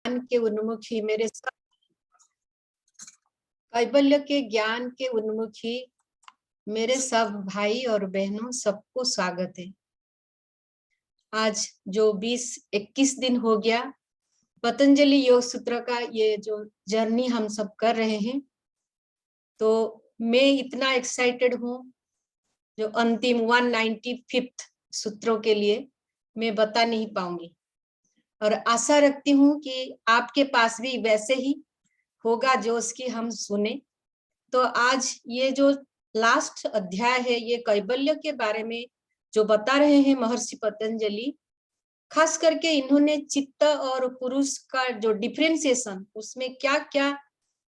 ज्ञान के उन्मुखी मेरे सब कैबल्य के ज्ञान के उन्मुखी मेरे सब भाई और बहनों सबको स्वागत है। आज जो 20-21 दिन हो गया पतंजलि योग सूत्र का ये जो जर्नी हम सब कर रहे हैं, तो मैं इतना एक्साइटेड हूँ जो अंतिम 195th सूत्रों के लिए मैं बता नहीं पाऊंगी और आशा रखती हूँ कि आपके पास भी वैसे ही होगा जो उसकी हम सुने। तो आज ये जो लास्ट अध्याय है ये कैबल्य के बारे में जो बता रहे हैं महर्षि पतंजलि, खास करके इन्होंने चित्त और पुरुष का जो डिफरेंशिएशन, उसमें क्या क्या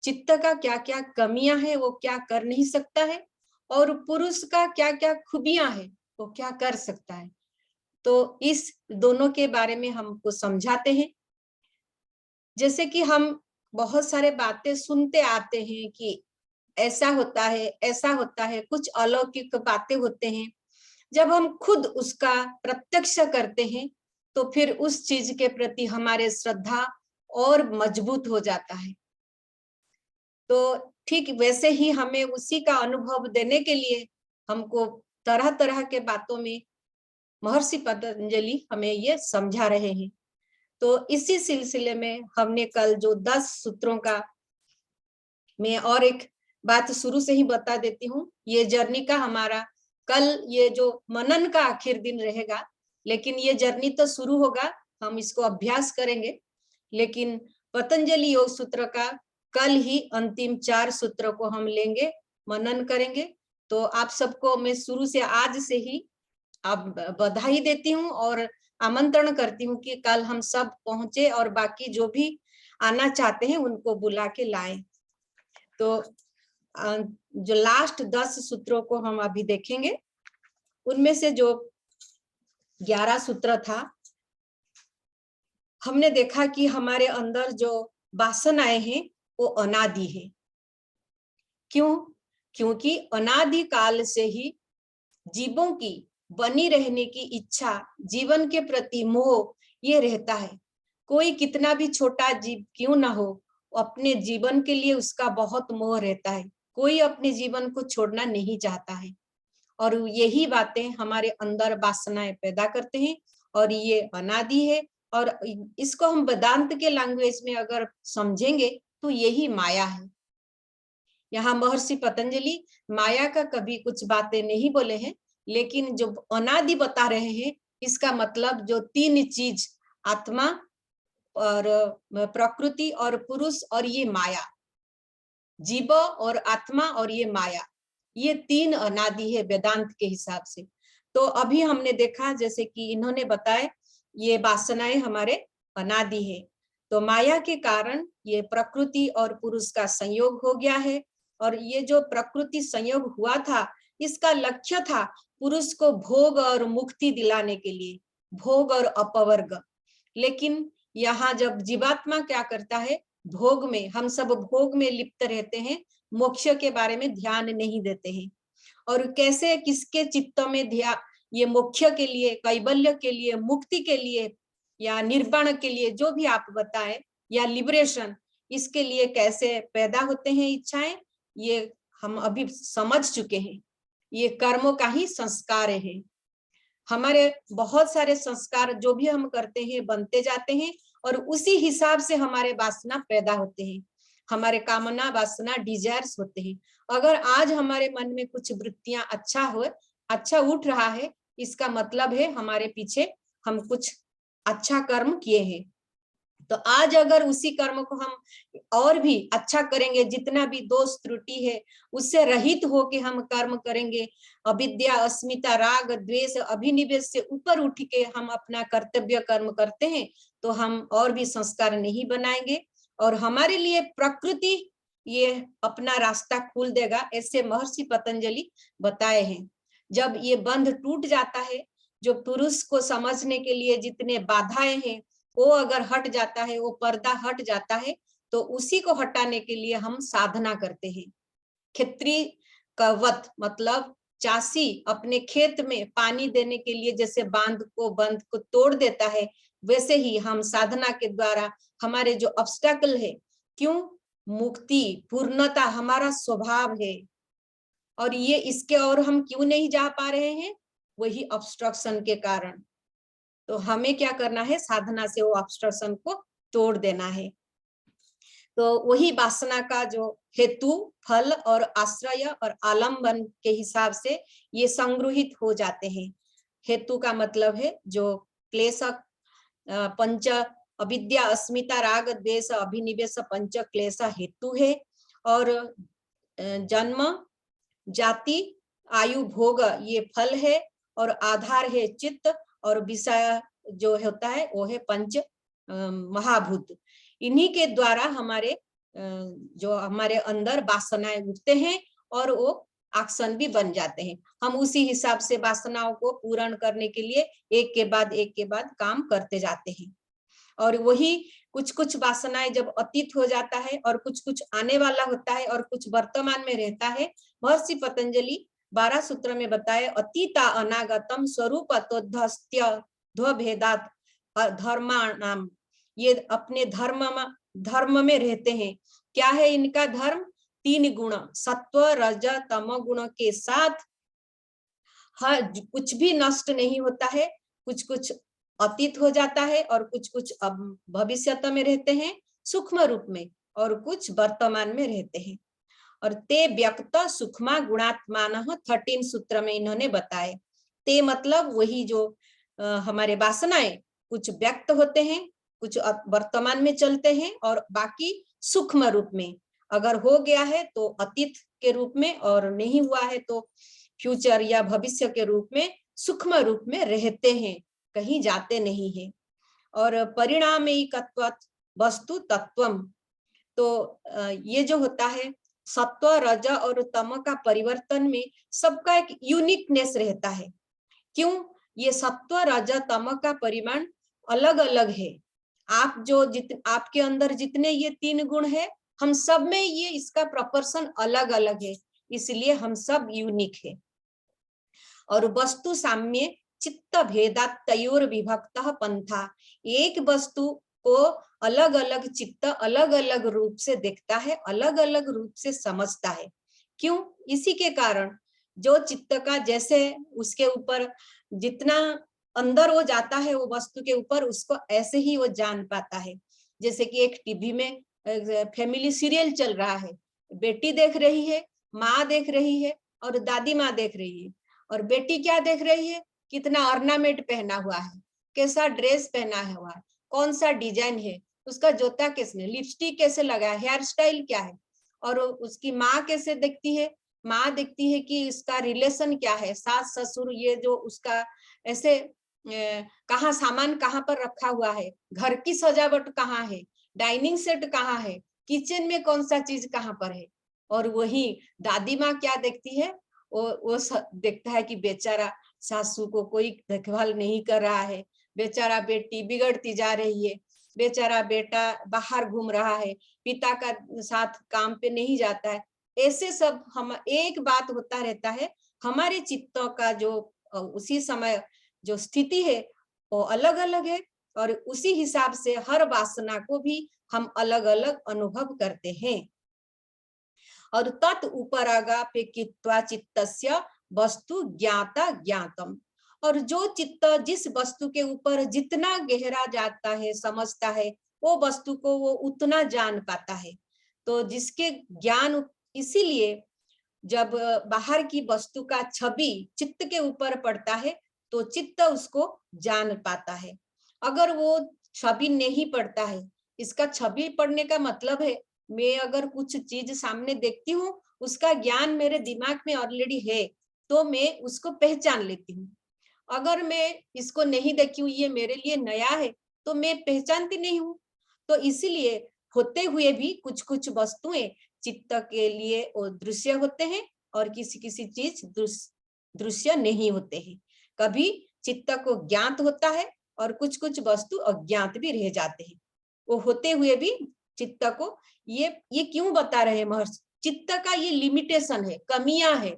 चित्त का क्या क्या कमियां है वो क्या कर नहीं सकता है और पुरुष का क्या क्या खूबियां है वो क्या कर सकता है, तो इस दोनों के बारे में हमको समझाते हैं। जैसे कि हम बहुत सारे बातें सुनते आते हैं कि ऐसा होता है, ऐसा होता है, कुछ अलौकिक बातें होते हैं। जब हम खुद उसका प्रत्यक्ष करते हैं तो फिर उस चीज के प्रति हमारे श्रद्धा और मजबूत हो जाता है। तो ठीक वैसे ही हमें उसी का अनुभव देने के लिए हमको तरह तरह के बातों में महर्षि पतंजलि हमें ये समझा रहे हैं। तो इसी सिलसिले में हमने कल जो 10 सूत्रों का, मैं और एक बात शुरू से ही बता देती हूँ, ये जर्नी का हमारा कल ये जो मनन का आखिर दिन रहेगा, लेकिन ये जर्नी तो शुरू होगा, हम इसको अभ्यास करेंगे, लेकिन पतंजलि योग सूत्र का कल ही अंतिम 4 सूत्रों को हम लेंगे, मनन करेंगे। तो आप सबको मैं शुरू से आज से ही आप बधाई देती हूँ और आमंत्रण करती हूँ कि कल हम सब पहुंचे और बाकी जो भी आना चाहते हैं उनको बुला के लाएं। तो जो लास्ट 10 सूत्रों को हम अभी देखेंगे, उनमें से जो 11 सूत्र था, हमने देखा कि हमारे अंदर जो वासनाएं हैं वो अनादि है। क्यों? क्योंकि अनादि काल से ही जीवों की बनी रहने की इच्छा, जीवन के प्रति मोह ये रहता है। कोई कितना भी छोटा जीव क्यों ना हो, अपने जीवन के लिए उसका बहुत मोह रहता है। कोई अपने जीवन को छोड़ना नहीं चाहता है और यही बातें हमारे अंदर वासनाएं पैदा करते हैं और ये अनादि है। और इसको हम वेदांत के लैंग्वेज में अगर समझेंगे तो यही माया है। यहाँ महर्षि पतंजलि माया का कभी कुछ बातें नहीं बोले हैं, लेकिन जो अनादि बता रहे हैं इसका मतलब जो 3 चीज, आत्मा और प्रकृति और पुरुष और ये माया, जीव और आत्मा और ये माया, ये 3 अनादि है वेदांत के हिसाब से। तो अभी हमने देखा जैसे कि इन्होंने बताया ये वासनाएं हमारे अनादि है। तो माया के कारण ये प्रकृति और पुरुष का संयोग हो गया है और ये जो प्रकृति संयोग हुआ था इसका लक्ष्य था पुरुष को भोग और मुक्ति दिलाने के लिए, भोग और अपवर्ग। लेकिन यहाँ जब जीवात्मा क्या करता है, भोग में, हम सब भोग में लिप्त रहते हैं, मोक्ष के बारे में ध्यान नहीं देते हैं। और कैसे किसके चित्त में ध्यान, ये मोक्ष के लिए, कैबल्य के लिए, मुक्ति के लिए या निर्वाण के लिए जो भी आप बताएं, या लिबरेशन, इसके लिए कैसे पैदा होते हैं इच्छाएं, ये हम अभी समझ चुके हैं। ये कर्मों का ही संस्कार है। हमारे बहुत सारे संस्कार जो भी हम करते हैं बनते जाते हैं और उसी हिसाब से हमारे वासना पैदा होते हैं, हमारे कामना वासना डिजायर्स होते हैं। अगर आज हमारे मन में कुछ वृत्तियां अच्छा उठ रहा है, इसका मतलब है हमारे पीछे हम कुछ अच्छा कर्म किए हैं। तो आज अगर उसी कर्म को हम और भी अच्छा करेंगे, जितना भी दोष त्रुटि है उससे रहित होके हम कर्म करेंगे, अविद्या अस्मिता राग द्वेष अभिनिवेश से ऊपर उठ के हम अपना कर्तव्य कर्म करते हैं, तो हम और भी संस्कार नहीं बनाएंगे और हमारे लिए प्रकृति ये अपना रास्ता खोल देगा, ऐसे महर्षि पतंजलि बताए हैं। जब ये बंध टूट जाता है, जो पुरुष को समझने के लिए जितने बाधाएं हैं वो अगर हट जाता है, वो पर्दा हट जाता है, तो उसी को हटाने के लिए हम साधना करते हैं। क्षेत्रीय का वत मतलब चासी अपने खेत में पानी देने के लिए जैसे बंध को तोड़ देता है, वैसे ही हम साधना के द्वारा हमारे जो ऑब्स्टेकल है, क्यों? मुक्ति, पूर्णता हमारा स्वभाव है, और ये इसके और हम क्यों नहीं जा पा रहे हैं? वही ऑब्स्ट्रक्शन के कारण। तो हमें क्या करना है? साधना से वो ऑब्स्ट्रक्शन को तोड़ देना है। तो वही वासना का जो हेतु, फल और आश्रय और आलम्बन के हिसाब से ये संग्रहित हो जाते हैं। हेतु का मतलब है जो क्लेश पंच अविद्या, अस्मिता, राग, द्वेष, अभिनिवेश पंच क्लेश हेतु है, और जन्म, जाति, आयु, भोग ये फल है, और आधार है चित्त, और विषय जो होता है वो है पंच महाभूत। इन्हीं के द्वारा हमारे जो हमारे अंदर वासनाएं उठते हैं और वो आक्शन भी बन जाते हैं। हम उसी हिसाब से वासनाओं को पूर्ण करने के लिए एक के बाद काम करते जाते हैं। और वही कुछ कुछ वासनाएं जब अतीत हो जाता है और कुछ कुछ आने वाला होता है और कुछ वर्तमान में रहता है, महर्षि पतंजलि 12 सूत्र में बताए, अतीता अनागतम स्वरूपतोऽध्यस्त्य ध्वभेदात् धर्माणाम, ये अपने धर्म में रहते हैं। क्या है इनका धर्म? 3 गुण, सत्व, रज, तम गुण के साथ हर कुछ भी नष्ट नहीं होता है, कुछ कुछ अतीत हो जाता है और कुछ कुछ अब भविष्यत में रहते हैं सूक्ष्म रूप में, और कुछ वर्तमान में रहते हैं। और ते व्यक्त सूक्ष्म गुणात्मान 13 सूत्र में इन्होंने बताए। ते मतलब वही जो हमारे वासनाएं कुछ व्यक्त होते हैं, कुछ वर्तमान में चलते हैं, और बाकी सूक्ष्म रूप में, अगर हो गया है तो अतीत के रूप में, और नहीं हुआ है तो फ्यूचर या भविष्य के रूप में सूक्ष्म रूप में रहते हैं, कहीं जाते नहीं है। और परिणामिकत्वत् वस्तु तत्वम, तो ये जो होता है सत्व, रज और तम का परिवर्तन में सबका एक यूनिकनेस रहता है। क्यों? ये सत्व, रज, तम का परिमाण अलग अलग है। आप जो आपके अंदर जितने ये 3 गुण है, हम सब में ये इसका प्रोपोर्शन अलग अलग है, इसलिए हम सब यूनिक है। और वस्तु साम्य चित्त भेदात् तयोर विभक्त पंथा, एक वस्तु को अलग अलग चित्त अलग अलग रूप से देखता है, अलग अलग रूप से समझता है। क्यों? इसी के कारण जो चित्त का जैसे उसके ऊपर जितना अंदर वो जाता है वो वस्तु के ऊपर, उसको ऐसे ही वो जान पाता है। जैसे कि एक टीवी में फैमिली सीरियल चल रहा है, बेटी देख रही है, माँ देख रही है और दादी माँ देख रही है, और बेटी क्या देख रही है? कितना ऑर्नामेंट पहना हुआ है, कैसा ड्रेस पहना हुआ है, कौन सा डिजाइन है, उसका जूता कैसे, लिपस्टिक कैसे लगा है, हेयर स्टाइल क्या है। और उसकी माँ कैसे देखती है? माँ देखती है कि इसका रिलेशन क्या है, सास ससुर, ये जो उसका ऐसे कहाँ सामान कहाँ पर रखा हुआ है, घर की सजावट कहाँ है, डाइनिंग सेट कहाँ है, किचन में कौन सा चीज कहाँ पर है। और वही दादी माँ क्या देखती है? वो देखता है कि बेचारा सासू को कोई देखभाल नहीं कर रहा है, बेचारा बेटी बिगड़ती जा रही है, बेचारा बेटा बाहर घूम रहा है, पिता का साथ काम पे नहीं जाता है। ऐसे सब हम एक बात होता रहता है, हमारे चित्तों का जो उसी समय जो स्थिति है वो अलग अलग है, और उसी हिसाब से हर वासना को भी हम अलग अलग अनुभव करते हैं। और तत् उपरागापेक्षित्वा चित्तस्य वस्तु ज्ञाता ज्ञातम, और जो चित्त जिस वस्तु के ऊपर जितना गहरा जाता है, समझता है, वो वस्तु को वो उतना जान पाता है। तो जिसके ज्ञान, इसीलिए जब बाहर की वस्तु का छवि चित्त के ऊपर पड़ता है तो चित्त उसको जान पाता है। अगर वो छवि नहीं पड़ता है, इसका छवि पड़ने का मतलब है मैं अगर कुछ चीज सामने देखती हूँ, उसका ज्ञान मेरे दिमाग में ऑलरेडी है, तो मैं उसको पहचान लेती हूँ। अगर मैं इसको नहीं देखी हूँ, ये मेरे लिए नया है, तो मैं पहचानती नहीं हूँ। तो इसीलिए होते हुए भी कुछ कुछ वस्तुएं चित्त के लिए वो दृश्य होते हैं, और किसी किसी चीज दृश्य नहीं होते हैं। कभी चित्त को ज्ञात होता है और कुछ कुछ वस्तु अज्ञात भी रह जाते हैं। वो होते हुए भी चित्त को ये क्यों बता रहे हैं महर्षि? चित्त का ये लिमिटेशन है, कमियां है।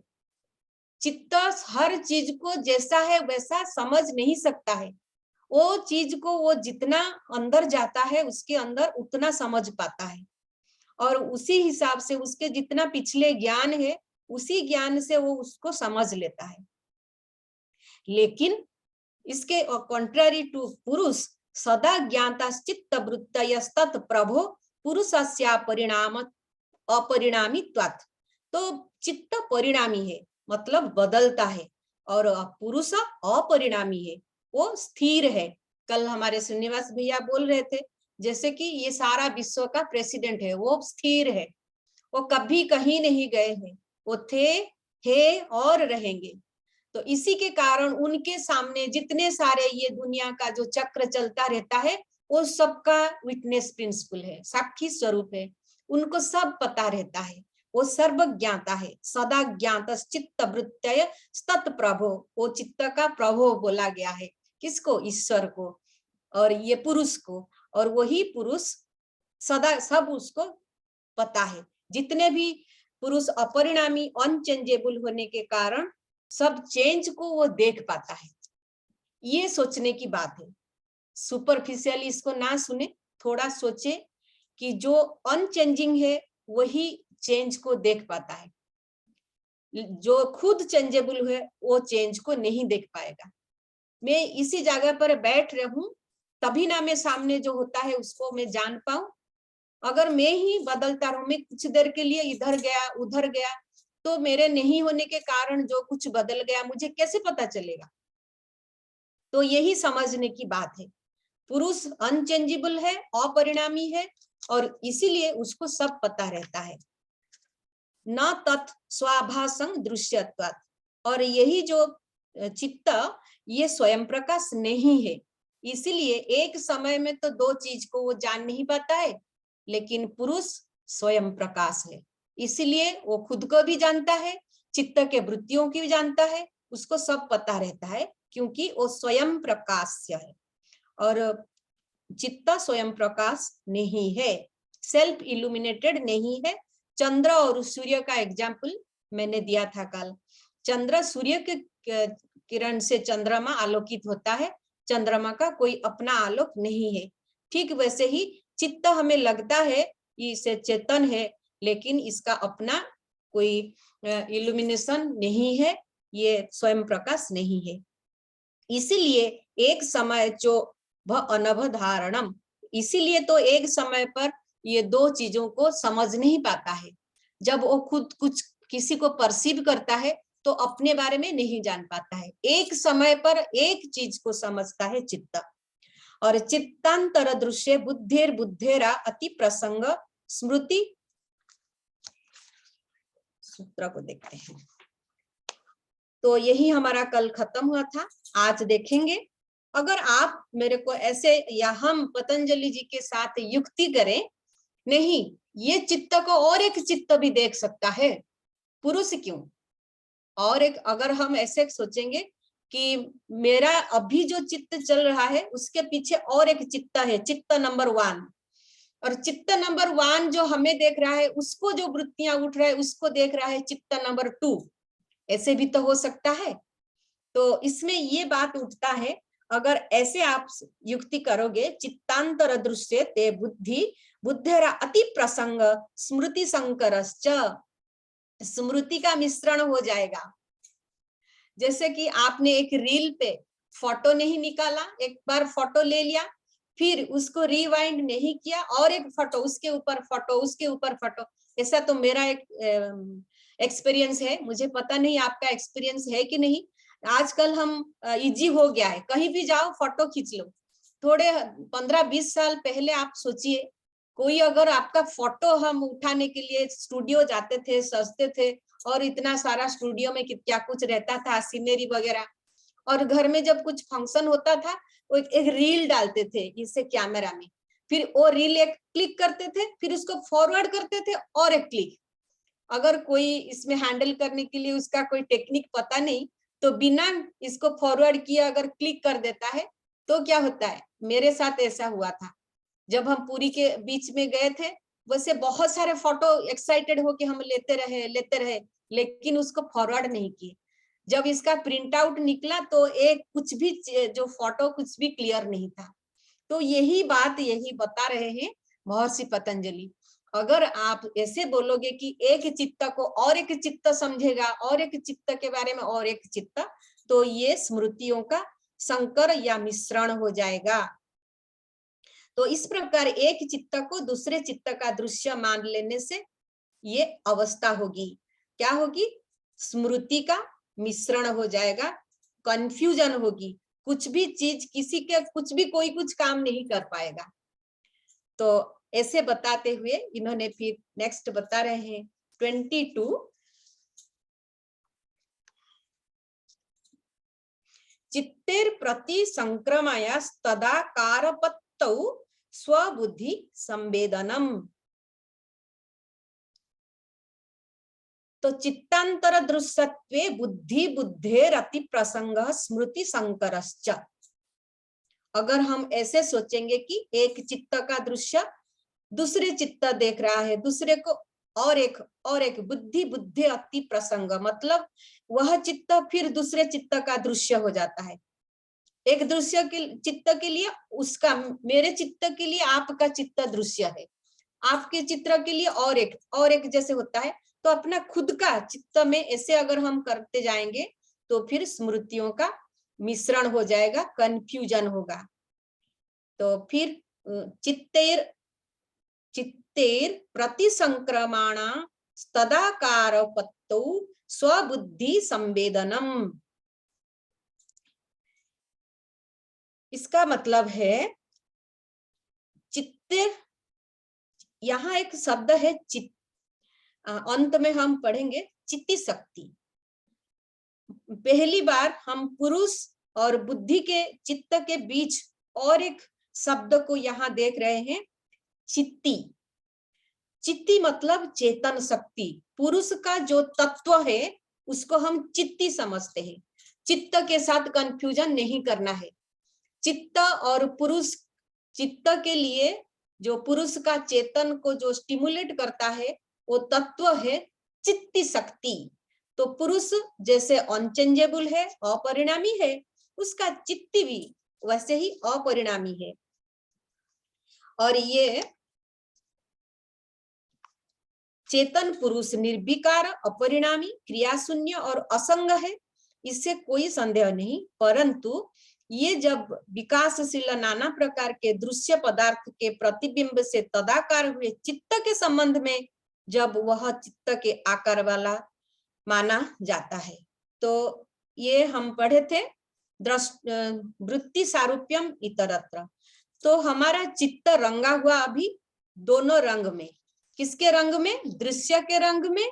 चित्त हर चीज को जैसा है वैसा समझ नहीं सकता है, वो चीज को वो जितना अंदर जाता है उसके अंदर उतना समझ पाता है, और उसी हिसाब से उसके जितना पिछले ज्ञान है उसी ज्ञान से वो उसको समझ लेता है। लेकिन इसके कॉन्ट्ररी टू पुरुष सदा ज्ञाता चित्त वृत्तयस्तत् प्रभो पुरुषस्य परिणाम अपरिणामित्वात्। तो चित्त परिणामी है मतलब बदलता है, और पुरुष अपरिणामी है, वो स्थिर है। कल हमारे श्रीनिवास भैया बोल रहे थे जैसे कि ये सारा विश्व का प्रेसिडेंट है, वो स्थिर है, वो कभी कहीं नहीं गए हैं, वो थे, है और रहेंगे। तो इसी के कारण उनके सामने जितने सारे ये दुनिया का जो चक्र चलता रहता है वो सबका विटनेस प्रिंसिपल है, साक्षी स्वरूप है, उनको सब पता रहता है, वो सर्वज्ञाता है। सदा ज्ञात चित्त वृत्तय स्तत् प्रभो, वो चित्त का प्रभो बोला गया है किसको? ईश्वर को, और ये पुरुष को, और वही पुरुष सदा सब उसको पता है। जितने भी पुरुष अपरिणामी अनचेंजेबल होने के कारण सब चेंज को वो देख पाता है। ये सोचने की बात है, सुपरफिशियली इसको ना सुने, थोड़ा सोचे कि जो अनचेंजिंग है वही चेंज को देख पाता है, जो खुद चेंजेबल है वो चेंज को नहीं देख पाएगा। मैं इसी जगह पर बैठ रहूं तभी ना मैं सामने जो होता है उसको मैं जान पाऊं। अगर मैं ही बदलता रहूं, मैं कुछ देर के लिए इधर गया उधर गया, तो मेरे नहीं होने के कारण जो कुछ बदल गया मुझे कैसे पता चलेगा? तो यही समझने की बात है। पुरुष अनचेंजेबल है, अपरिणामी है, और इसीलिए उसको सब पता रहता है। न तत् स्वाभासं दृश्यत्वात्, और यही जो चित्त ये स्वयं प्रकाश नहीं है, इसीलिए एक समय में तो दो चीज को वो जान नहीं पाता है, लेकिन पुरुष स्वयं प्रकाश है, इसीलिए वो खुद को भी जानता है, चित्त के वृत्तियों की भी जानता है, उसको सब पता रहता है क्योंकि वो स्वयं प्रकाश है। और चित्त स्वयं प्रकाश नहीं है, सेल्फ इल्यूमिनेटेड नहीं है। चंद्र और सूर्य का एग्जाम्पल मैंने दिया था कल। चंद्र, सूर्य के किरण से चंद्रमा आलोकित होता है, चंद्रमा का कोई अपना आलोक नहीं है। ठीक वैसे ही चित्त हमें लगता है इसे चेतन है, लेकिन इसका अपना कोई इल्यूमिनेशन नहीं है, ये स्वयं प्रकाश नहीं है। इसीलिए एक समय जो अनवधारणम, इसीलिए तो एक समय पर ये दो चीजों को समझ नहीं पाता है। जब वो खुद कुछ किसी को परसीव करता है तो अपने बारे में नहीं जान पाता है, एक समय पर एक चीज को समझता है चित्त। और चित्तांतर दृश्य बुद्धेर बुद्धेरा अति प्रसंग स्मृति सूत्र को देखते हैं। तो यही हमारा कल खत्म हुआ था, आज देखेंगे। अगर आप मेरे को ऐसे या हम पतंजलि जी के साथ युक्ति करें, नहीं ये चित्त को और एक चित्त भी देख सकता है, पुरुष क्यों, और एक अगर हम ऐसे सोचेंगे कि मेरा अभी जो चित्त चल रहा है उसके पीछे और एक चित्त है, चित्त नंबर 1, और चित्त नंबर 1 जो हमें देख रहा है उसको जो वृत्तियां उठ रहा है उसको देख रहा है चित्त नंबर 2, ऐसे भी तो हो सकता है। तो इसमें ये बात उठता है, अगर ऐसे आप युक्ति करोगे, चित्तांतर दृश्य ते बुद्धि बुद्धेरा अति प्रसंग स्मृति संकरश्च, स्मृति का मिश्रण हो जाएगा। जैसे कि आपने एक रील पे फोटो नहीं निकाला, एक बार फोटो ले लिया, फिर उसको रिवाइंड नहीं किया, और एक फोटो उसके ऊपर फोटो उसके ऊपर फोटो, ऐसा तो मेरा एक एक्सपीरियंस है, मुझे पता नहीं आपका एक्सपीरियंस है कि नहीं। आजकल हम इजी हो गया है, कहीं भी जाओ फोटो खींच लो। थोड़े 15-20 साल पहले आप सोचिए, कोई अगर आपका फोटो हम उठाने के लिए स्टूडियो जाते थे, सजते थे, और इतना सारा स्टूडियो में क्या कुछ रहता था, सीनरी वगैरह, और घर में जब कुछ फंक्शन होता था वो एक रील डालते थे इससे कैमरा में, फिर वो रील एक क्लिक करते थे, फिर उसको फॉरवर्ड करते थे और एक क्लिक। अगर कोई इसमें हैंडल करने के लिए उसका कोई टेक्निक पता नहीं तो बिना इसको फॉरवर्ड किए अगर क्लिक कर देता है तो क्या होता है। मेरे साथ ऐसा हुआ था, जब हम पुरी के बीच में गए थे, वैसे बहुत सारे फोटो एक्साइटेड होके हम लेते रहे, लेकिन उसको फॉरवर्ड नहीं किए। जब इसका प्रिंट आउट निकला तो एक कुछ भी जो फोटो कुछ भी क्लियर नहीं था। तो यही बात यही बता रहे हैं महर्षि पतंजलि। अगर आप ऐसे बोलोगे कि एक चित्त को और एक चित्त समझेगा और एक चित्त के बारे में और एक चित्त, तो ये स्मृतियों का संकर या मिश्रण हो जाएगा। तो इस प्रकार एक चित्त को दूसरे चित्त का दृश्य मान लेने से ये अवस्था होगी, क्या होगी? स्मृति का मिश्रण हो जाएगा, कंफ्यूजन होगी, कुछ भी चीज किसी के कुछ भी कोई कुछ काम नहीं कर पाएगा। तो ऐसे बताते हुए इन्होंने फिर नेक्स्ट बता रहे हैं 22, चित्तेर प्रति संक्रमया तदाकारपत्तौ स्वबुद्धि संवेदनम। तो चित्तांतर दृश्यत्वे बुद्धि बुद्धेर अति प्रसंग स्मृति संकरश्च। अगर हम ऐसे सोचेंगे कि एक चित्त का दृश्य दूसरे चित्त देख रहा है, दूसरे को और एक बुद्धि बुद्धि अति प्रसंग, मतलब वह चित्त फिर दूसरे चित्त का दृश्य हो जाता है। एक दृश्य के चित्त के लिए उसका, मेरे चित्त के लिए आपका चित्त दृश्य है, आपके चित्र के लिए और एक जैसे होता है। तो अपना खुद का चित्त में ऐसे अगर हम करते जाएंगे तो फिर स्मृतियों का मिश्रण हो जाएगा, कंफ्यूजन होगा। तो फिर चित्तेर प्रतिसंक्रमण तदाकारपत्तौ स्वबुद्धि संवेदनम। इसका मतलब है चित्ते, यहाँ एक शब्द है चित्त, अंत में हम पढ़ेंगे चित्ती शक्ति। पहली बार हम पुरुष और बुद्धि के चित्त के बीच और एक शब्द को यहाँ देख रहे हैं, चित्ती। चित्ती मतलब चेतन शक्ति, पुरुष का जो तत्व है उसको हम चित्ती समझते हैं। चित्त के साथ कंफ्यूजन नहीं करना है। चित्त और पुरुष, चित्त के लिए जो पुरुष का चेतन को जो स्टिमुलेट करता है वो तत्व है चित्ती शक्ति। तो पुरुष जैसे अनचेंजेबल है, अपरिणामी है, उसका चित्ती भी वैसे ही अपरिणामी है। और ये चेतन पुरुष निर्विकार, अपरिणामी, क्रियाशून्य और असंग है, इससे कोई संदेह नहीं। परंतु ये जब विकासशील नाना प्रकार के दृश्य पदार्थ के प्रतिबिंब से तदाकार हुए चित्त के संबंध में जब वह चित्त के आकार वाला माना जाता है। तो ये हम पढ़े थे वृत्ति सारूप्यम इतरत्र। तो हमारा चित्त रंगा हुआ अभी दोनों रंग में, किसके रंग में? दृश्य के रंग में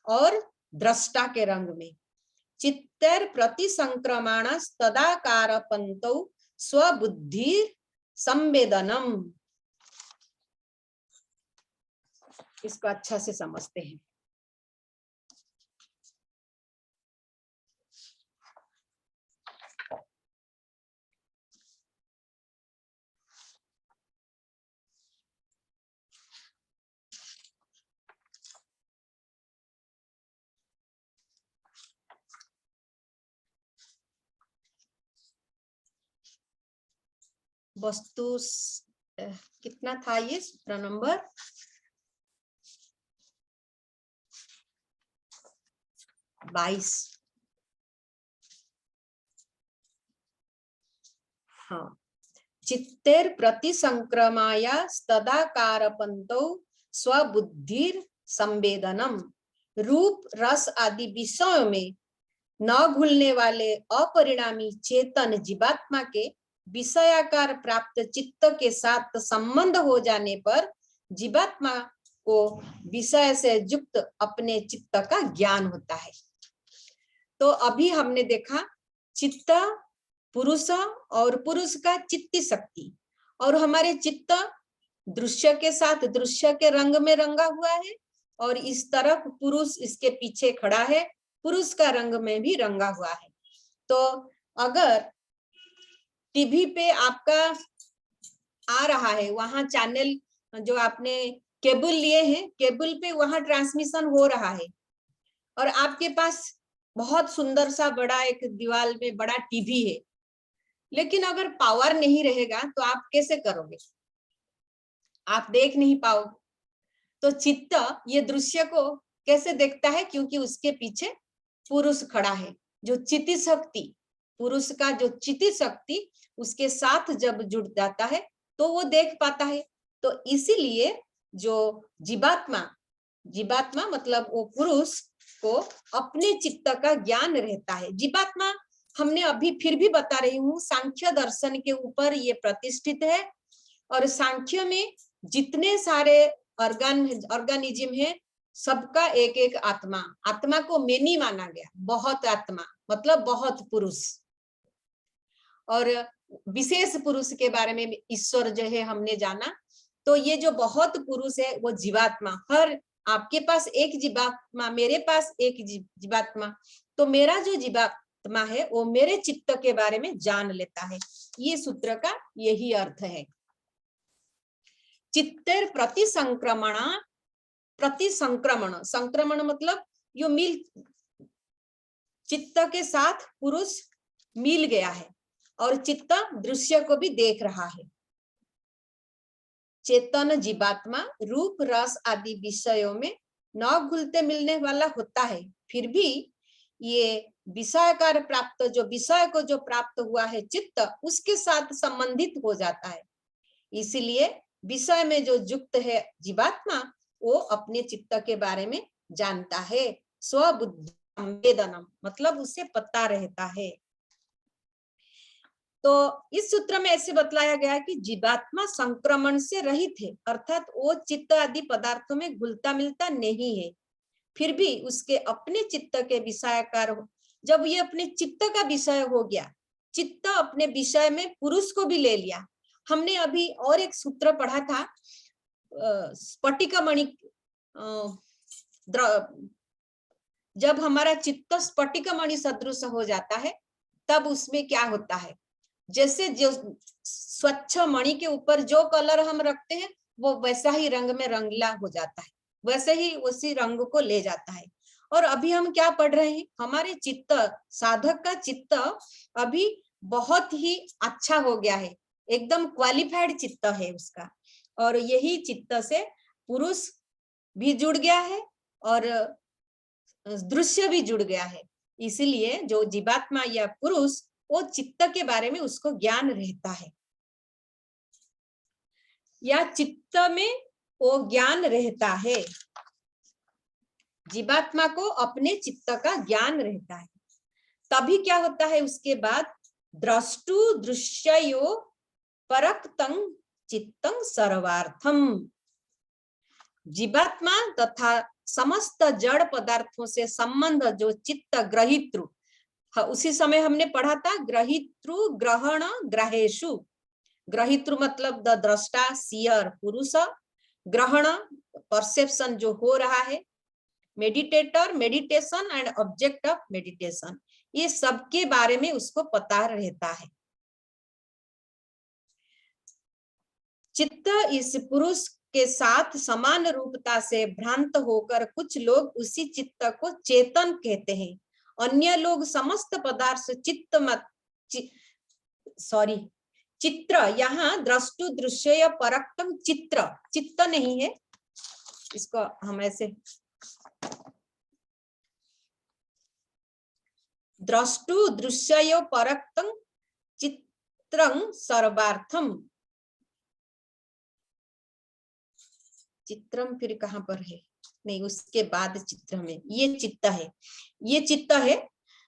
और दृष्टा के रंग में। चित्तेर प्रति संक्रमण तदाकारपन्तौ स्वबुद्धि संवेदनम। इसको अच्छा से समझते हैं। वस्तु कितना था ये सूत्र नंबर? बाईस। हाँ, चित्तेर प्रति संक्रमाया तदाकारपन्तौ स्वबुद्धिर संवेदनम। रूप रस आदि विषयों में न घुलने वाले अपरिणामी चेतन जीवात्मा के विषयाकार प्राप्त चित्त के साथ संबंध हो जाने पर जीवात्मा को विषय से युक्त अपने चित्त का ज्ञान होता है। तो अभी हमने देखा चित्त पुरुष और पुरुष का चित्ती शक्ति, और हमारे चित्त दृश्य के साथ दृश्य के रंग में रंगा हुआ है, और इस तरफ पुरुष इसके पीछे खड़ा है, पुरुष का रंग में भी रंगा हुआ है। तो अगर टीवी पे आपका आ रहा है, वहां चैनल जो आपने केबल लिए हैं, केबल पे वहां ट्रांसमिशन हो रहा है, और आपके पास बहुत सुंदर सा बड़ा एक दीवार में बड़ा टीवी है, लेकिन अगर पावर नहीं रहेगा तो आप कैसे करोगे? आप देख नहीं पाओगे। तो चित्त ये दृश्य को कैसे देखता है? क्योंकि उसके पीछे पुरुष खड़ा है। जो चिति शक्ति, पुरुष का जो चिति शक्ति उसके साथ जब जुड़ जाता है तो वो देख पाता है। तो इसीलिए जो जीवात्मा, जीवात्मा मतलब वो पुरुष को अपने चित्त का ज्ञान रहता है। जीवात्मा हमने अभी फिर भी बता रही हूँ, सांख्य दर्शन के ऊपर ये प्रतिष्ठित है। और सांख्य में जितने सारे ऑर्गेनिज्म है, सबका एक एक आत्मा, आत्मा को मेनी माना गया। बहुत आत्मा मतलब बहुत पुरुष। और विशेष पुरुष के बारे में ईश्वर जो है हमने जाना। तो ये जो बहुत पुरुष है वो जीवात्मा, हर आपके पास एक जीवात्मा, मेरे पास एक जीवात्मा, तो मेरा जो जीवात्मा है वो मेरे चित्त के बारे में जान लेता है। ये सूत्र का यही अर्थ है। चित्तेर प्रतिसंक्रमण, प्रतिसंक्रमण, संक्रमण मतलब यो मिल, चित्त के साथ पुरुष मिल गया है और चित्त दृश्य को भी देख रहा है। चेतन जीवात्मा रूप रस आदि विषयों में न घुलते मिलने वाला होता है, फिर भी ये विषयकार प्राप्त, जो विषय को जो प्राप्त हुआ है चित्त, उसके साथ संबंधित हो जाता है। इसीलिए विषय में जो युक्त है जीवात्मा, वो अपने चित्त के बारे में जानता है। स्वबुद्धि संवेदनम मतलब उसे पता रहता है। तो इस सूत्र में ऐसे बतलाया गया कि जीवात्मा संक्रमण से रहित है, अर्थात वो चित्त आदि पदार्थों में घुलता मिलता नहीं है, फिर भी उसके अपने चित्त के विषयकार, जब ये अपने चित्त का विषय हो गया, चित्त अपने विषय में पुरुष को भी ले लिया। हमने अभी और एक सूत्र पढ़ा था, स्फटिक मणि, जब हमारा चित्त स्फटिक मणि सदृश हो जाता है तब उसमें क्या होता है, जैसे जो स्वच्छ मणि के ऊपर जो कलर हम रखते हैं वो वैसा ही रंग में रंगीला हो जाता है, वैसे ही उसी रंग को ले जाता है। और अभी हम क्या पढ़ रहे हैं, हमारे चित्त, साधक का चित्त अभी बहुत ही अच्छा हो गया है, एकदम क्वालिफाइड चित्त है उसका। और यही चित्त से पुरुष भी जुड़ गया है और दृश्य भी जुड़ गया है। इसलिए जो जीवात्मा या पुरुष, वो चित्त के बारे में उसको ज्ञान रहता है, या चित्त में वो ज्ञान रहता है। जीवात्मा को अपने चित्त का ज्ञान रहता है। तभी क्या होता है उसके बाद, द्रष्टु दृश्यो परक्तं चित्तं सर्वार्थम। जीवात्मा तथा समस्त जड़ पदार्थों से संबंध जो चित्त ग्रहितृ, उसी समय हमने पढ़ा था ग्रहितृ ग्रहण ग्रहेषु। ग्रहितृ मतलब द दृष्टा, सीयर पुरुष, ग्रहण परसेप्शन जो हो रहा है, meditator meditation and object of meditation, ये सबके बारे में उसको पता रहता है। चित्त इस पुरुष के साथ समान रूपता से भ्रांत होकर कुछ लोग उसी चित्त को चेतन कहते हैं। अन्य लोग समस्त पदार्थ चित्त मत चित्र, यहाँ द्रष्टु दृश्य परक्तम चित्र, चित्त नहीं है, इसको हम ऐसे द्रष्टु दृश्य परक्तम चित्रं सर्वार्थम। चित्रम फिर कहाँ पर है, नहीं उसके बाद चित्र में ये चित्त है, ये चित्त है।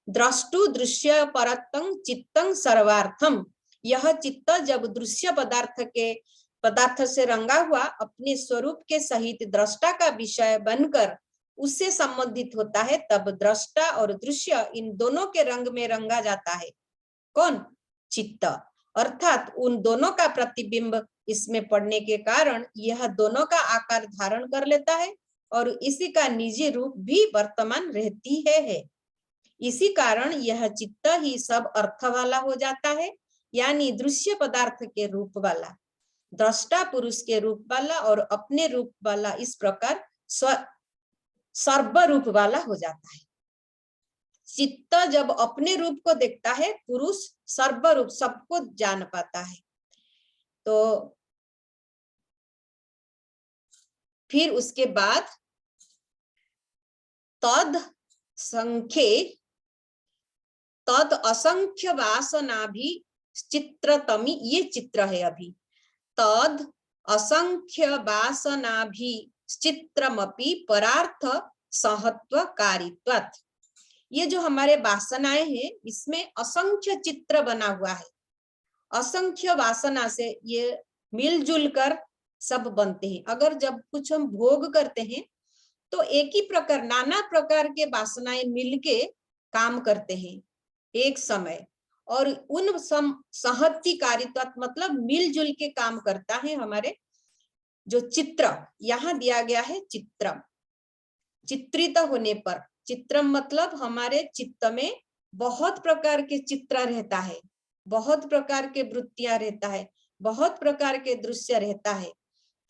द्रष्टु दृश्य परक्तम चित्तं सर्वार्थम। यह चित्त जब दृश्य पदार्थ से रंगा हुआ अपने स्वरूप के सहित दृष्टा का विषय बनकर उससे संबंधित होता है, तब दृष्टा और दृश्य इन दोनों के रंग में रंगा जाता है। कौन? चित्त। अर्थात उन दोनों का प्रतिबिंब इसमें पड़ने के कारण यह दोनों का आकार धारण कर लेता है और इसी का निजी रूप भी वर्तमान रहती है। इसी कारण यह चित्त ही सब अर्थ वाला हो जाता है, यानी दृश्य पदार्थ के रूप वाला, दृष्टा पुरुष के रूप वाला और अपने रूप वाला, इस प्रकार सर्व रूप वाला हो जाता है। चित्त जब अपने रूप को देखता है, पुरुष सर्वरूप सबको जान पाता है। तो फिर उसके बाद तद संख्ये तद असंख्य वासना भी चित्रतमी, ये चित्र है अभी। तद असंख्य वासना भी चित्रमपि परार्थ सहत्वकारित्वात्। ये जो हमारे वासनाएं हैं, इसमें असंख्य चित्र बना हुआ है। असंख्य वासना से ये मिलजुल कर सब बनते हैं। अगर जब कुछ हम भोग करते हैं तो एक ही प्रकार, नाना प्रकार के वासनाएं मिलके काम करते हैं एक समय, और उन सहत्वकारित्वात् मतलब मिलजुल के काम करता है हमारे जो चित्र। यहाँ दिया गया है चित्रम, चित्रित होने पर। चित्रम मतलब हमारे चित्त में बहुत प्रकार के चित्र रहता है, बहुत प्रकार के वृत्तियां रहता है, बहुत प्रकार के दृश्य रहता है,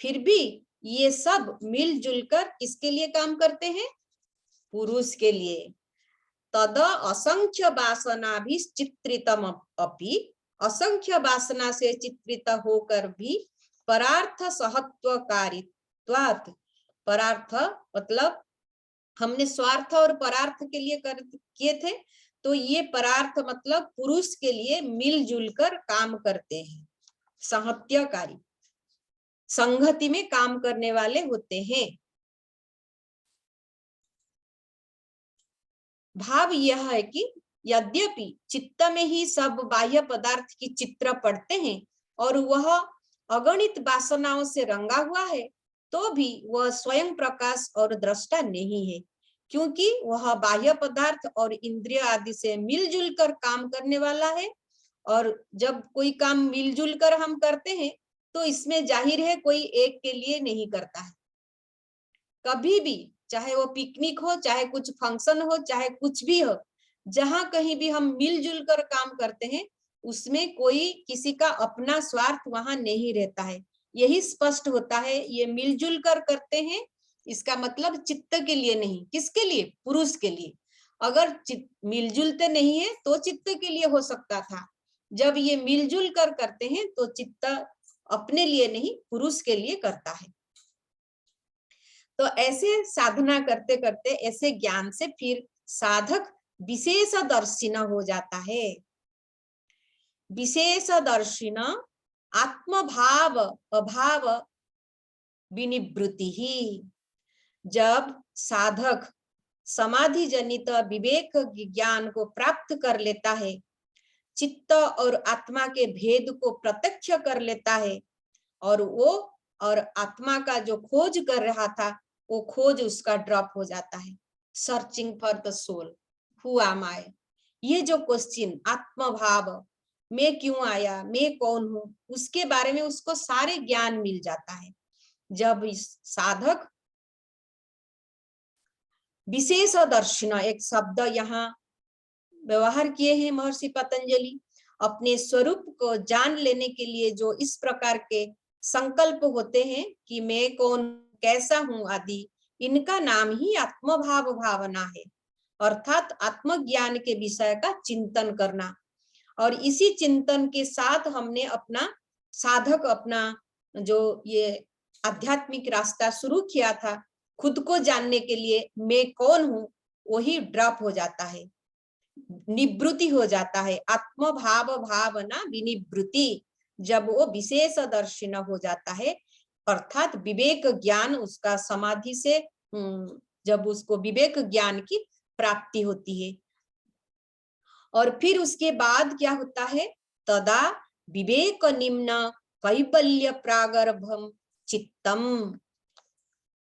फिर भी ये सब मिलजुल कर किसके लिए काम करते हैं? पुरुष के लिए। तद असंख्य वासना भी चित्रितम अपि, असंख्य वासना से चित्रित होकर भी परार्थ सहत्वकारित्वात्। परार्थ मतलब हमने स्वार्थ और परार्थ के लिए किए थे, तो ये परार्थ मतलब पुरुष के लिए मिलजुल कर काम करते हैं, सहत्यकारी, संगति में काम करने वाले होते हैं। भाव यह है कि यद्यपि चित्त में ही सब बाह्य पदार्थ की चित्र पड़ते हैं और वह अगणित वासनाओं से रंगा हुआ है, तो भी वह स्वयं प्रकाश और दृष्टा नहीं है, क्योंकि वह बाह्य पदार्थ और इंद्रिय आदि से मिलजुल कर काम करने वाला है। और जब कोई काम मिलजुल कर हम करते हैं तो इसमें जाहिर है कोई एक के लिए नहीं करता है। कभी भी, चाहे वो पिकनिक हो, चाहे कुछ फंक्शन हो, चाहे कुछ भी हो, जहां कहीं भी हम मिलजुल कर काम करते हैं उसमें कोई किसी का अपना स्वार्थ वहां नहीं रहता है। यही स्पष्ट होता है, ये मिलजुल कर करते हैं, इसका मतलब चित्त के लिए नहीं। किसके लिए? पुरुष के लिए। अगर मिलजुलते नहीं है तो चित्त के लिए हो सकता था। जब ये मिलजुल कर करते हैं तो चित्त अपने लिए नहीं, पुरुष के लिए करता है। तो ऐसे साधना करते करते, ऐसे ज्ञान से फिर साधक विशेषदर्शिन हो जाता है। विशेषदर्शिन आत्मभाव अभाव विनिवृत्ति ही। जब साधक समाधि जनित विवेक ज्ञान को प्राप्त कर लेता है, चित्त और आत्मा के भेद को प्रत्यक्ष कर लेता है, और आत्मा का जो खोज कर रहा था वो खोज उसका ड्रॉप हो जाता है। Searching for the soul, who am I, ये जो क्वेश्चन आत्मभाव, मैं क्यों आया, मैं कौन हूं, उसके बारे में उसको सारे ज्ञान मिल जाता है। जब इस साधक विशेषदर्शिन, एक शब्द यहाँ व्यवहार किए हैं महर्षि पतंजलि, अपने स्वरूप को जान लेने के लिए जो इस प्रकार के संकल्प होते हैं कि मैं कौन, कैसा हूं आदि, इनका नाम ही आत्मभाव भावना है, अर्थात आत्मज्ञान के विषय का चिंतन करना। और इसी चिंतन के साथ हमने अपना साधक, अपना जो ये आध्यात्मिक रास्ता शुरू किया था, खुद को जानने के लिए मैं कौन हूं, वही ड्रॉप हो जाता है, निवृत्ति हो जाता है। आत्मभाव भावना विनिवृत्ति, जब वो विशेषदर्शिन हो जाता है, अर्थात विवेक ज्ञान उसका समाधि से, जब उसको विवेक ज्ञान की प्राप्ति होती है, और फिर उसके बाद क्या होता है? तदा विवेक निम्न कैबल्य प्रागर्भम चित्तम,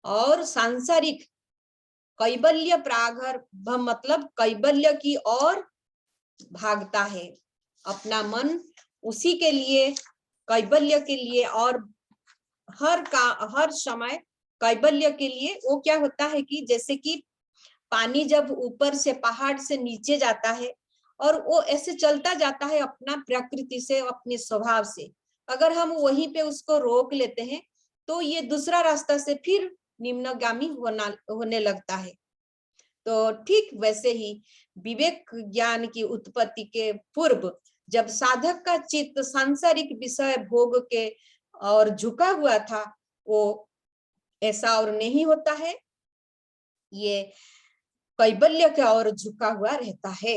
और सांसारिक कैबल्य प्रागर्भ मतलब कैबल्य की ओर भागता है अपना मन, उसी के लिए, कैबल्य के लिए, और हर समय कैबल्य के लिए। वो क्या होता है कि जैसे कि पानी जब ऊपर से पहाड़ से नीचे जाता है और वो ऐसे चलता जाता है अपना प्रकृति से, अपने स्वभाव से, अगर हम वहीं पे उसको रोक लेते हैं तो ये दूसरा रास्ता से फिर निम्नगामी होने लगता है। तो ठीक वैसे ही विवेक ज्ञान की उत्पत्ति के पूर्व जब साधक का चित्त सांसारिक विषय भोग के और झुका हुआ था, वो ऐसा और नहीं होता है, ये कैबल्य के और झुका हुआ रहता है।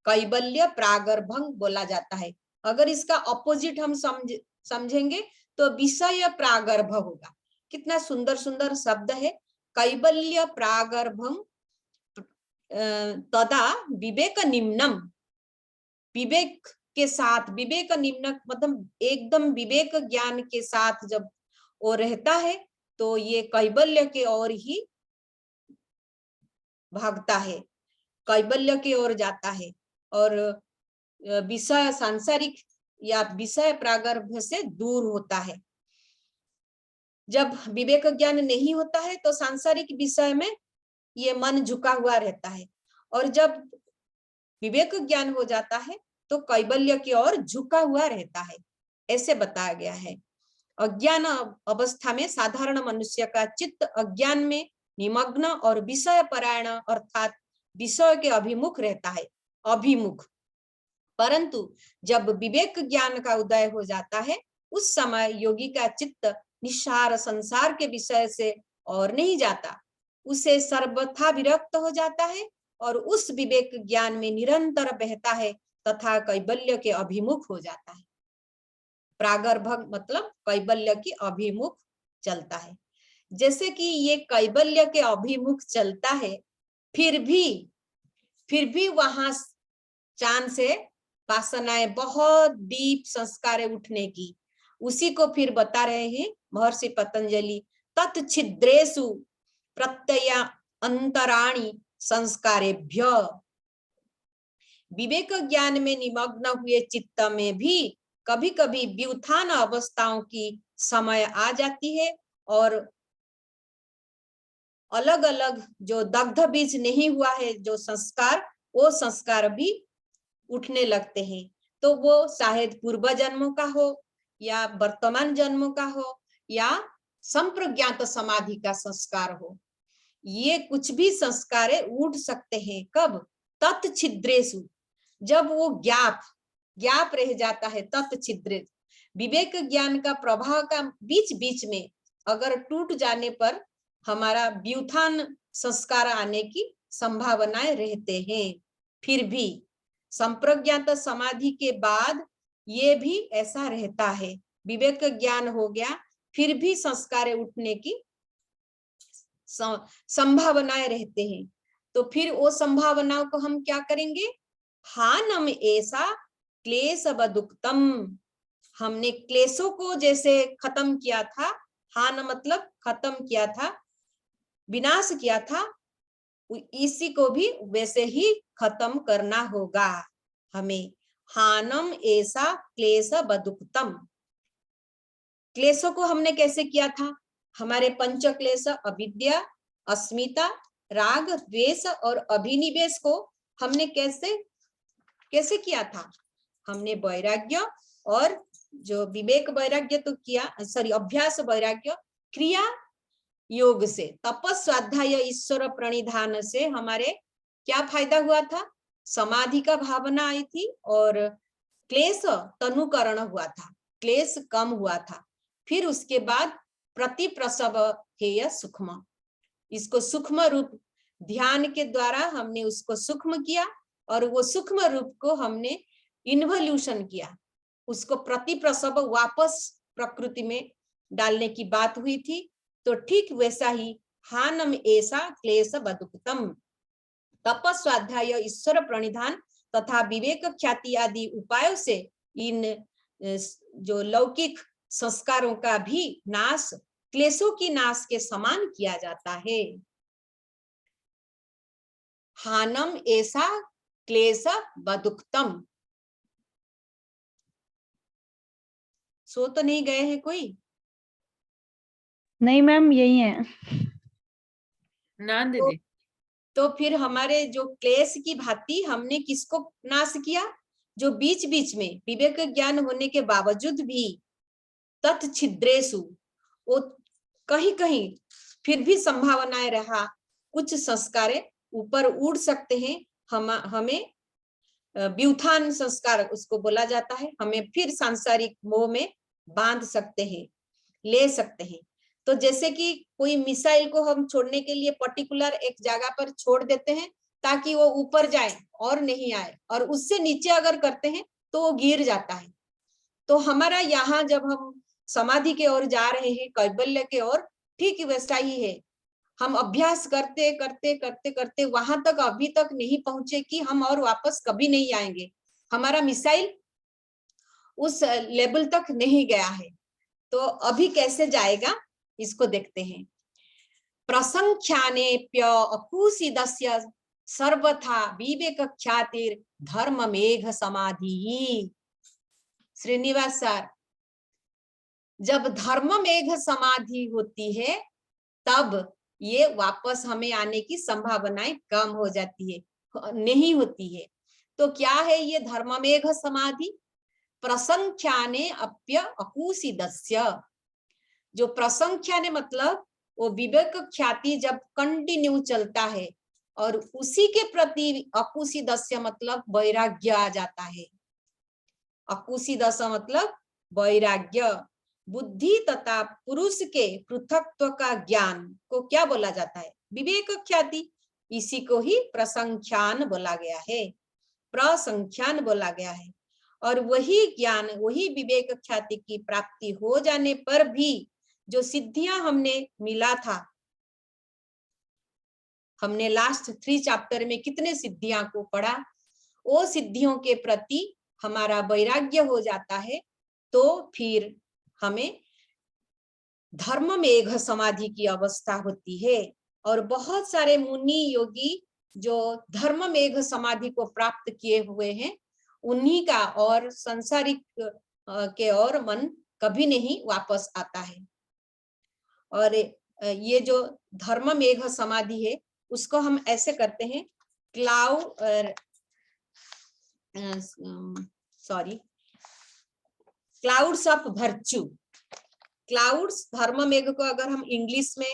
कैबल्य प्रागर्भंग बोला जाता है। अगर इसका ऑपोजिट हम समझेंगे तो विषय प्रागर्भ होगा। कितना सुंदर सुंदर शब्द है। कैबल्य प्रागर्भं तदा विवेक निम्नम, विवेक के साथ, विवेक निम्न मतलब एकदम विवेक ज्ञान के साथ जब वो रहता है तो ये कैबल्य के ओर ही भागता है, कैबल्य की ओर जाता है और विषय सांसारिक या विषय प्रागर्भ से दूर होता है। जब विवेक ज्ञान नहीं होता है तो सांसारिक विषय में ये मन झुका हुआ रहता है, और जब विवेक ज्ञान हो जाता है तो कैबल्य की ओर झुका हुआ रहता है, ऐसे बताया गया है। अज्ञान अवस्था में साधारण मनुष्य का चित्त अज्ञान में निमग्न और विषय परायण अर्थात विषय के अभिमुख रहता है, अभिमुख। परंतु जब विवेक ज्ञान का उदय हो जाता है उस समय योगी का चित्त निस्सार संसार के विषय से और नहीं जाता, उसे सर्वथा विरक्त हो जाता है और उस विवेक ज्ञान में निरंतर बहता है तथा कैबल्य के अभिमुख हो जाता है। प्रागर्भक मतलब कैबल्य के अभिमुख चलता है। जैसे कि ये कैबल्य के अभिमुख चलता है, फिर भी वहां चांद से वासनाएं बहुत डीप संस्कार उठने की, उसी को फिर बता रहे हैं महर्षि पतंजलि, तत्छिद्रेषु प्रत्यय अंतराणि संस्कारेभ्य। विवेक ज्ञान में निमग्न हुए चित्त में भी कभी कभी व्युत्थान अवस्थाओं की समय आ जाती है और अलग अलग जो दग्ध बीज नहीं हुआ है जो संस्कार, वो संस्कार भी उठने लगते हैं। तो वो शायद पूर्व जन्मों का हो या वर्तमान जन्मों का हो या संप्रज्ञात समाधि का संस्कार हो, ये कुछ भी संस्कार उठ सकते हैं। कब? तत्छिद्रेषु, जब वो ज्ञाप रह जाता है। तत्छिद्रे, विवेक ज्ञान का प्रभाव का बीच बीच में अगर टूट जाने पर हमारा व्युत्थान संस्कार आने की संभावनाएं रहते हैं। फिर भी संप्रज्ञात समाधि के बाद ये भी ऐसा रहता है, विवेक ज्ञान हो गया फिर भी संस्कार उठने की संभावनाएं रहते हैं। तो फिर वो संभावनाओं को हम क्या करेंगे? हानम ऐसा क्लेश बदुक्तम, हमने क्लेशों को जैसे खत्म किया था, हान मतलब खत्म किया था, विनाश किया था, इसी को भी वैसे ही खत्म करना होगा हमें। हानम ऐसा क्लेश बदुक्तम, क्लेशों को हमने कैसे किया था? हमारे पंच क्लेश अविद्या, अस्मिता, राग, द्वेष और अभिनिवेश को हमने कैसे किया था? हमने वैराग्य और जो विवेक वैराग्य तो किया, सॉरी अभ्यास वैराग्य क्रिया योग से, तपस स्वाध्याय ईश्वर प्रणिधान से हमारे क्या फायदा हुआ था? समाधि का भावना आई थी और क्लेश तनुकरण हुआ था, क्लेश कम हुआ था। फिर उसके बाद प्रति प्रसव हेय सूक्ष्म, इसको सूक्ष्म रूप ध्यान के द्वारा हमने उसको सूक्ष्म किया और वो सूक्ष्म रूप को हमने इन्वोल्यूशन किया, उसको प्रति प्रसव वापस प्रकृति में डालने की बात हुई थी। तो ठीक वैसा ही हानम ऐसा क्लेश बदुक्तम, तपस स्वाध्याय ईश्वर प्रणिधान तथा विवेक ख्याति आदि उपायों से इन जो लौकिक संस्कारों का भी नाश क्लेशों की नाश के समान किया जाता है। हानम ऐसा क्लेश बदुक्तम। सो तो नहीं गए हैं कोई? नहीं मैम, यही है ना दीदी। तो फिर हमारे जो क्लेश की भांति हमने किसको नाश किया? जो बीच बीच में विवेक ज्ञान होने के बावजूद भी तत्छिद्रेषु, वो कहीं कहीं फिर भी संभावनाएं रहा, कुछ संस्कारें ऊपर उड़ सकते हैं, हमें व्युत्थान संस्कार उसको बोला जाता है, हमें फिर सांसारिक मोह में बांध सकते हैं, ले सकते हैं। तो जैसे कि कोई मिसाइल को हम छोड़ने के लिए पर्टिकुलर एक जगह पर छोड़ देते हैं ताकि वो ऊपर जाए और नहीं आए, और उससे नीचे अगर करते हैं तो वो गिर जाता है। तो हमारा यहाँ जब हम समाधि के ओर जा रहे हैं, कैवल्य के ओर, ठीक वैसा ही है। हम अभ्यास करते करते करते करते वहां तक अभी तक नहीं पहुंचे कि हम और वापस कभी नहीं आएंगे। हमारा मिसाइल उस लेवल तक नहीं गया है। तो अभी कैसे जाएगा इसको देखते हैं। प्रसंख्यानेप्य अकुसिदस्य सर्वथा विवेक ख्यातिर धर्म मेघ समाधि। श्रीनिवास सर, जब धर्म मेघ समाधि होती है तब ये वापस हमें आने की संभावनाएं कम हो जाती है, नहीं होती है। तो क्या है ये धर्ममेघ समाधि? प्रसंख्याने अप्य अकुसिदस्य। जो प्रसंख्याने मतलब वो विवेक ख्याति जब कंटिन्यू चलता है, और उसी के प्रति अकुसिदस्य मतलब वैराग्य आ जाता है। अकुसिदस्य मतलब वैराग्य, बुद्धि तथा पुरुष के पृथकत्व का ज्ञान को क्या बोला जाता है? विवेक ख्याति। इसी को ही प्रसंख्यान बोला गया है, प्रसंख्यान बोला गया है। और वही ज्ञान, वही विवेक ख्याति की प्राप्ति हो जाने पर भी जो सिद्धियां हमने मिला था, हमने लास्ट 3 चैप्टर में कितने सिद्धियां को पढ़ा, वो सिद्धियों के प्रति हमारा वैराग्य हो जाता है, तो फिर हमें धर्म मेघ समाधि की अवस्था होती है। और बहुत सारे मुनि योगी जो धर्म मेघ समाधि को प्राप्त किए हुए हैं, उन्हीं का और संसारिक के और मन कभी नहीं वापस आता है। और ये जो धर्म मेघ समाधि है उसको हम ऐसे करते हैं, क्लाउड्स ऑफ वर्च्यू। क्लाउड्स, धर्म मेघ को अगर हम इंग्लिश में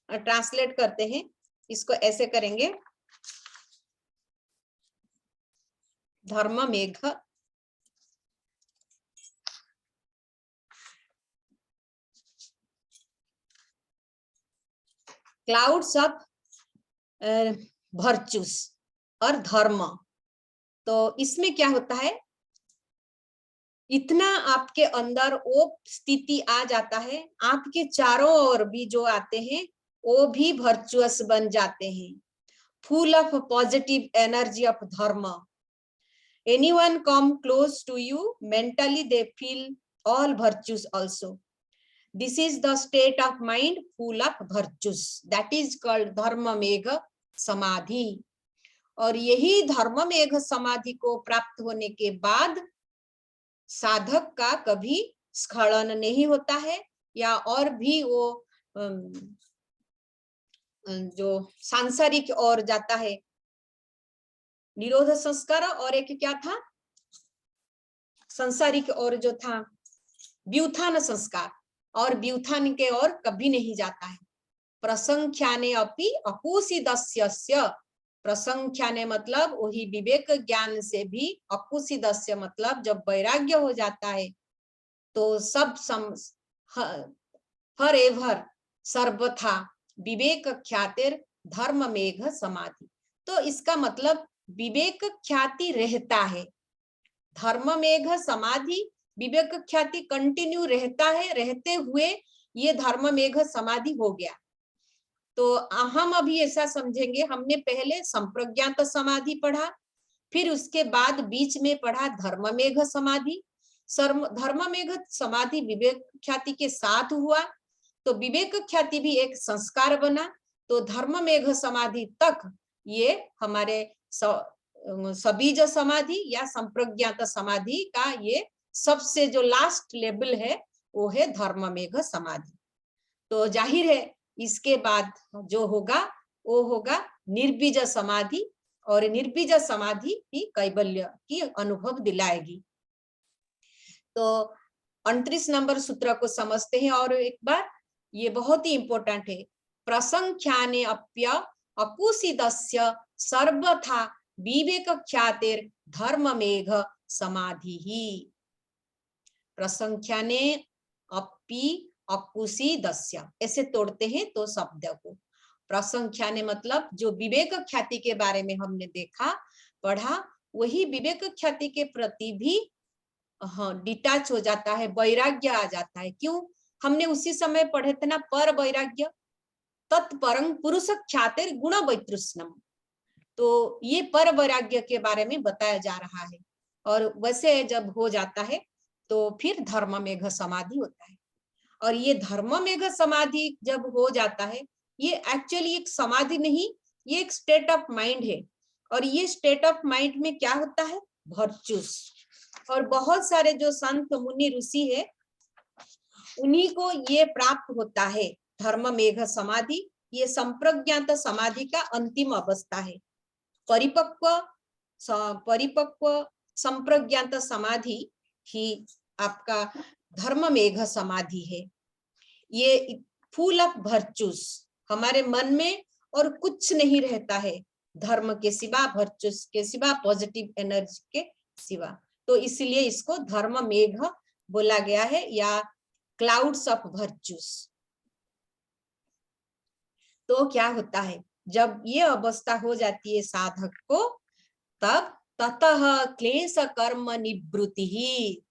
ट्रांसलेट करते हैं, इसको ऐसे करेंगे, धर्म मेघ क्लाउड्स ऑफ वर्च्यूस और धर्म। तो इसमें क्या होता है, इतना आपके अंदर वो स्थिति आ जाता है, आपके चारों ओर भी जो आते हैं वो भी वर्चुअस बन जाते हैं, full of positive energy of धर्म। Anyone come close to you, mentally they feel all virtues also. This is the state of mind full of virtues. That is called dharma megha samadhi. और यही धर्म मेघ समाधि को प्राप्त होने के बाद साधक का कभी स्खलन नहीं होता है, या और भी वो जो सांसारिक और जाता है, निरोध संस्कार, और एक क्या था संसारिक और जो था व्युत्थान संस्कार, और व्युत्थान के और कभी नहीं जाता है। प्रसंख्याने अपि अकुसिदस्य, प्रसंख्याने मतलब वही विवेक ज्ञान से भी, अकुसिदस्य मतलब जब वैराग्य हो जाता है तो सब फॉर एवर सर्वथा विवेक ख्यातिर धर्म मेघ समाधि। तो इसका मतलब विवेक ख्याति रहता है, धर्म मेघ समाधि, विवेक ख्याति कंटिन्यू रहता है, रहते हुए ये धर्म मेघ समाधि हो गया। तो हम अभी ऐसा समझेंगे, हमने पहले संप्रज्ञात समाधि पढ़ा, फिर उसके बाद बीच में पढ़ा धर्म मेघ समाधि। धर्म मेघ समाधि विवेक ख्याति के साथ हुआ, तो विवेक ख्याति भी एक संस्कार बना, तो धर्म मेघ समाधि तक ये हमारे सबीज समाधि या संप्रज्ञात समाधि का ये सबसे जो लास्ट लेवल है वो है धर्म मेघ समाधि। तो जाहिर है इसके बाद जो होगा वो होगा निर्बीज समाधि, और निर्बीज समाधि ही कैवल्य की अनुभव दिलाएगी। तो 29 नंबर सूत्र को समझते हैं और एक बार, ये बहुत ही इंपॉर्टेंट है। प्रसंख्याने अप्य अकुसिदस्य सर्वथा विवेक ख्यातिर धर्म मेघ समाधि ही। प्रसंख्याने अपि अकुसिदस्य ऐसे तोड़ते हैं तो शब्द को। प्रसंख्याने मतलब जो विवेक ख्याति के बारे में हमने देखा पढ़ा, वही विवेक ख्याति के प्रति भी डिटैच हो जाता है, वैराग्य आ जाता है। क्यों? हमने उसी समय पढ़े थे ना, पर वैराग्य तत्परं पुरुष ख्यातिर गुण वैतृष्णम। तो ये पर वैराग्य के बारे में बताया जा रहा है। और वैसे जब हो जाता है तो फिर धर्म मेघ समाधि होता है। और ये धर्म मेघ समाधि जब हो जाता है, ये एक्चुअली एक समाधि नहीं, ये एक स्टेट ऑफ माइंड है। और ये स्टेट ऑफ माइंड में क्या होता है? वर्चुस। और बहुत सारे जो संत मुनि ऋषि है, उन्हीं को ये प्राप्त होता है धर्म मेघ समाधि। ये संप्रज्ञात समाधि का अंतिम अवस्था है। परिपक्व संप्रज्ञात समाधि ही आपका धर्म मेघ समाधि है। ये फुल ऑफ वर्चुस, हमारे मन में और कुछ नहीं रहता है धर्म के सिवा, वर्चुस के सिवा, पॉजिटिव एनर्जी के सिवा। तो इसलिए इसको धर्म मेघ बोला गया है, या क्लाउड्स ऑफ वर्चुस। तो क्या होता है जब ये अवस्था हो जाती है साधक को, तब ततः क्लेश कर्म निवृत्ति ही।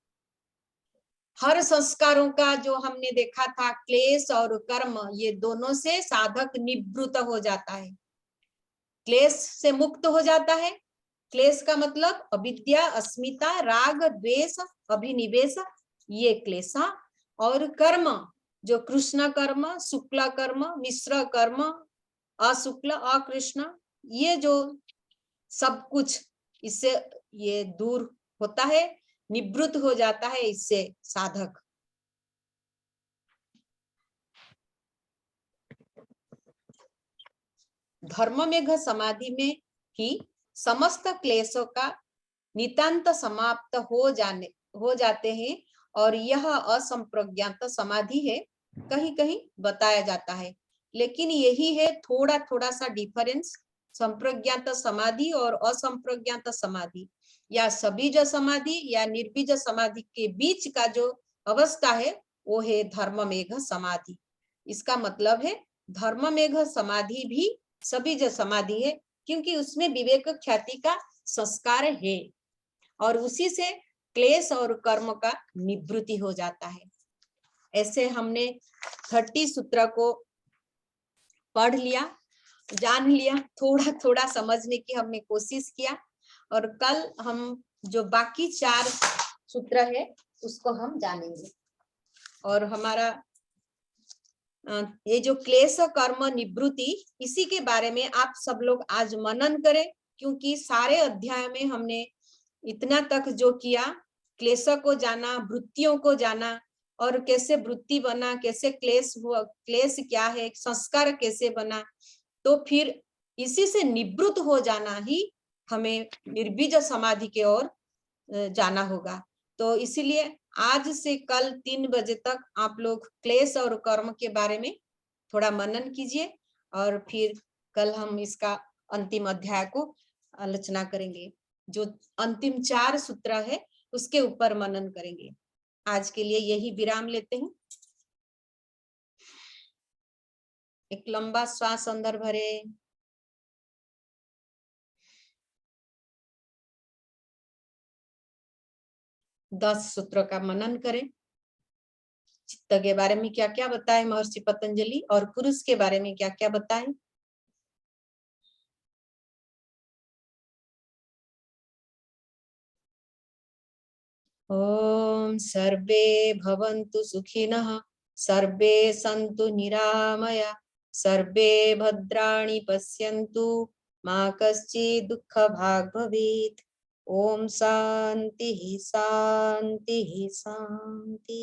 हर संस्कारों का जो हमने देखा था, क्लेश और कर्म, ये दोनों से साधक निवृत्त हो जाता है, क्लेश से मुक्त हो जाता है। क्लेश का मतलब अविद्या, अस्मिता, राग, द्वेष, अभिनिवेश, ये क्लेश। और कर्म, जो कृष्ण कर्म, शुक्ल कर्म, मिश्र कर्म, अशुक्ल, अकृष्ण, ये जो सब कुछ, इससे ये दूर होता है, निवृत्त हो जाता है इससे साधक। धर्म मेघ समाधि में ही समस्त क्लेशों का नितांत समाप्त हो जाते हैं। और यह असंप्रज्ञात समाधि है, कहीं कहीं बताया जाता है। लेकिन यही है थोड़ा थोड़ा सा डिफरेंस, संप्रज्ञात समाधि और असंप्रज्ञात समाधि, या सबीज समाधि या निर्बीज समाधि के बीच का जो अवस्था है वो है धर्म मेघ समाधि। इसका मतलब है धर्म मेघ समाधि भी सबीज समाधि है, क्योंकि उसमें विवेक ख्याति का संस्कार है और उसी से क्लेश और कर्म का निवृत्ति हो जाता है। ऐसे हमने 30 सूत्र को पढ़ लिया, जान लिया, थोड़ा थोड़ा समझने की हमने कोशिश किया। और कल हम जो बाकी 4 सूत्र है उसको हम जानेंगे। और हमारा ये जो क्लेश कर्म निवृत्ति, इसी के बारे में आप सब लोग आज मनन करें, क्योंकि सारे अध्याय में हमने इतना तक जो किया, क्लेश को जाना, वृत्तियों को जाना, और कैसे वृत्ति बना, कैसे क्लेश हुआ, क्लेश क्या है, संस्कार कैसे बना, तो फिर इसी से निवृत्त हो जाना ही हमें निर्बीज समाधि की ओर जाना होगा। तो इसीलिए आज से कल 3 बजे तक आप लोग क्लेश और कर्म के बारे में थोड़ा मनन कीजिए, और फिर कल हम इसका अंतिम अध्याय को आलोचना करेंगे। जो अंतिम 4 सूत्र है उसके ऊपर मनन करेंगे। आज के लिए यही विराम लेते हैं। एक लंबा श्वास अंदर भरे, दस सूत्रों का मनन करें। चित्त के बारे में क्या क्या बताए महर्षि पतंजलि, और पुरुष के बारे में क्या क्या बताए। ओम सर्वे भवन्तु सुखिनः, सर्वे सन्तु निरामया, सर्वे भद्राणि पश्यन्तु, मा कश्चित् दुःखभाग् भवेत्। ओम शांति शांति शांति।